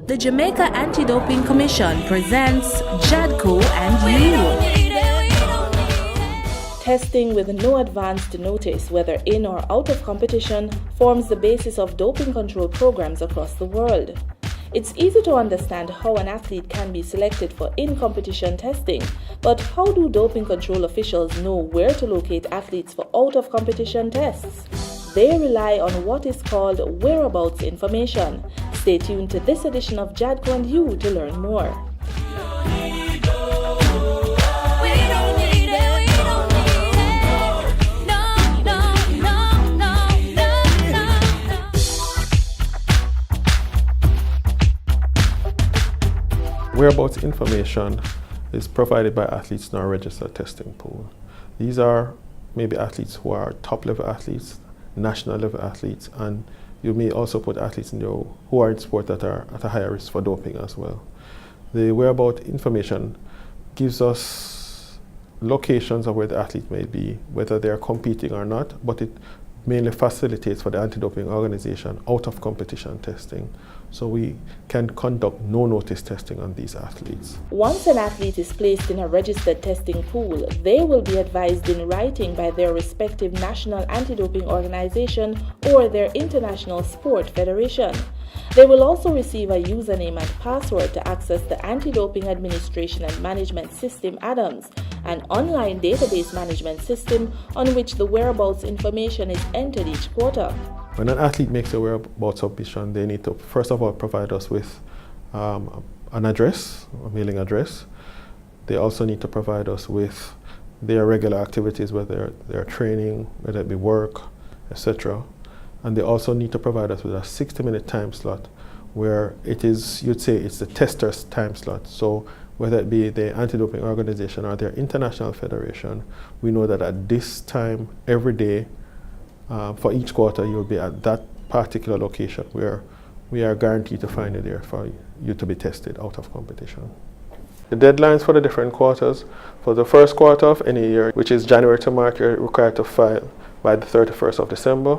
The Jamaica Anti-Doping Commission presents JADCO and You. Testing with no advanced notice, whether in or out of competition, forms the basis of doping control programs across the world. It's easy to understand how an athlete can be selected for in-competition testing, but how do doping control officials know where to locate athletes for out-of-competition tests? They rely on what is called whereabouts information. Stay tuned to this edition of JADCO and You to learn more. Whereabouts information is provided by athletes in our registered testing pool. These are maybe athletes who are top-level athletes, national-level athletes, and you may also put athletes in there who are in sport that are at a higher risk for doping as well. The whereabouts information gives us locations of where the athlete may be, whether they are competing or not, but it mainly facilitates for the anti-doping organization out-of-competition testing, so we can conduct no-notice testing on these athletes. Once an athlete is placed in a registered testing pool, they will be advised in writing by their respective national anti-doping organization or their international sport federation. They will also receive a username and password to access the Anti-Doping Administration and Management System (ADAMS), an online database management system on which the whereabouts information is entered each quarter. When an athlete makes a whereabouts submission, they need to first of all provide us with an address, a mailing address. They also need to provide us with their regular activities, whether they're training, whether it be work, etc. And they also need to provide us with a 60-minute time slot where it is, you'd say it's the tester's time slot. So whether it be the anti-doping organization or their international federation, we know that at this time every day for each quarter you'll be at that particular location where we are guaranteed to find you there for you to be tested out of competition. The deadlines for the different quarters: for the first quarter of any year, which is January to March, you're required to file by the 31st of December.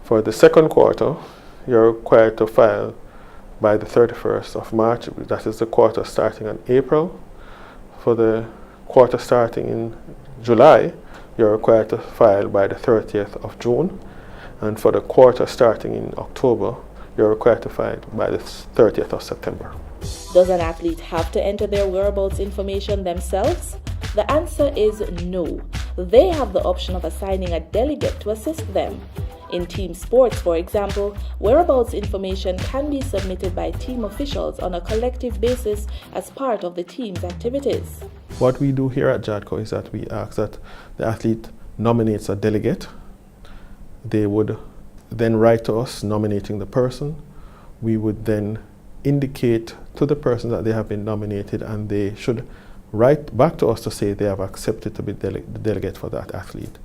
For the second quarter, you're required to file by the 31st of March, that is the quarter starting in April. For the quarter starting in July, you're required to file by the 30th of June. And for the quarter starting in October, you're required to file by the 30th of September. Does an athlete have to enter their whereabouts information themselves? The answer is no. They have the option of assigning a delegate to assist them. In team sports, for example, whereabouts information can be submitted by team officials on a collective basis as part of the team's activities. What we do here at JADCO is that we ask that the athlete nominates a delegate. They would then write to us nominating the person. We would then indicate to the person that they have been nominated, and they should write back to us to say they have accepted to be the delegate for that athlete.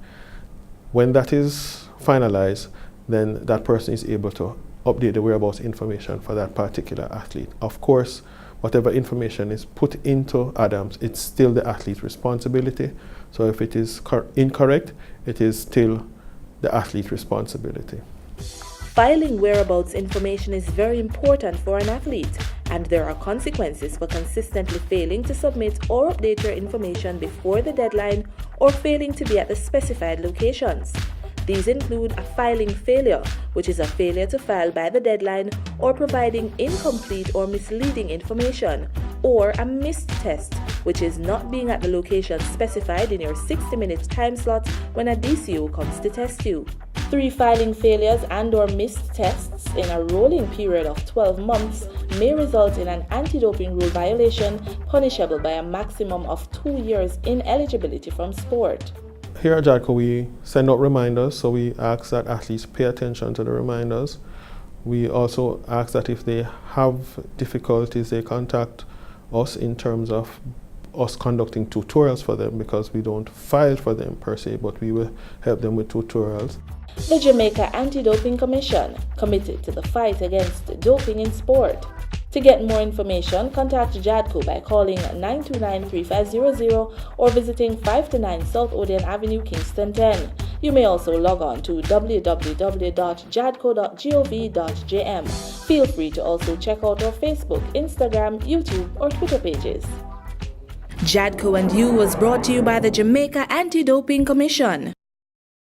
When that is finalized, then that person is able to update the whereabouts information for that particular athlete. Of course, whatever information is put into ADAMS, it's still the athlete's responsibility. So if it is incorrect, it is still the athlete's responsibility. Filing whereabouts information is very important for an athlete, and there are consequences for consistently failing to submit or update your information before the deadline or failing to be at the specified locations. These include a filing failure, which is a failure to file by the deadline or providing incomplete or misleading information, or a missed test, which is not being at the location specified in your 60-minute time slot when a DCO comes to test you. 3 filing failures and/or missed tests in a rolling period of 12 months may result in an anti-doping rule violation punishable by a maximum of 2 years ineligibility from sport. Here at JADCO, we send out reminders, so we ask that athletes pay attention to the reminders. We also ask that if they have difficulties, they contact us in terms of us conducting tutorials for them, because we don't file for them per se, but we will help them with tutorials. The Jamaica Anti-Doping Commission, committed to the fight against doping in sport. To get more information, contact JADCO by calling 929-3500 or visiting 529 South Odeon Avenue, Kingston 10. You may also log on to www.jadco.gov.jm. Feel free to also check out our Facebook, Instagram, YouTube, or Twitter pages. JADCO and You was brought to you by the Jamaica Anti-Doping Commission.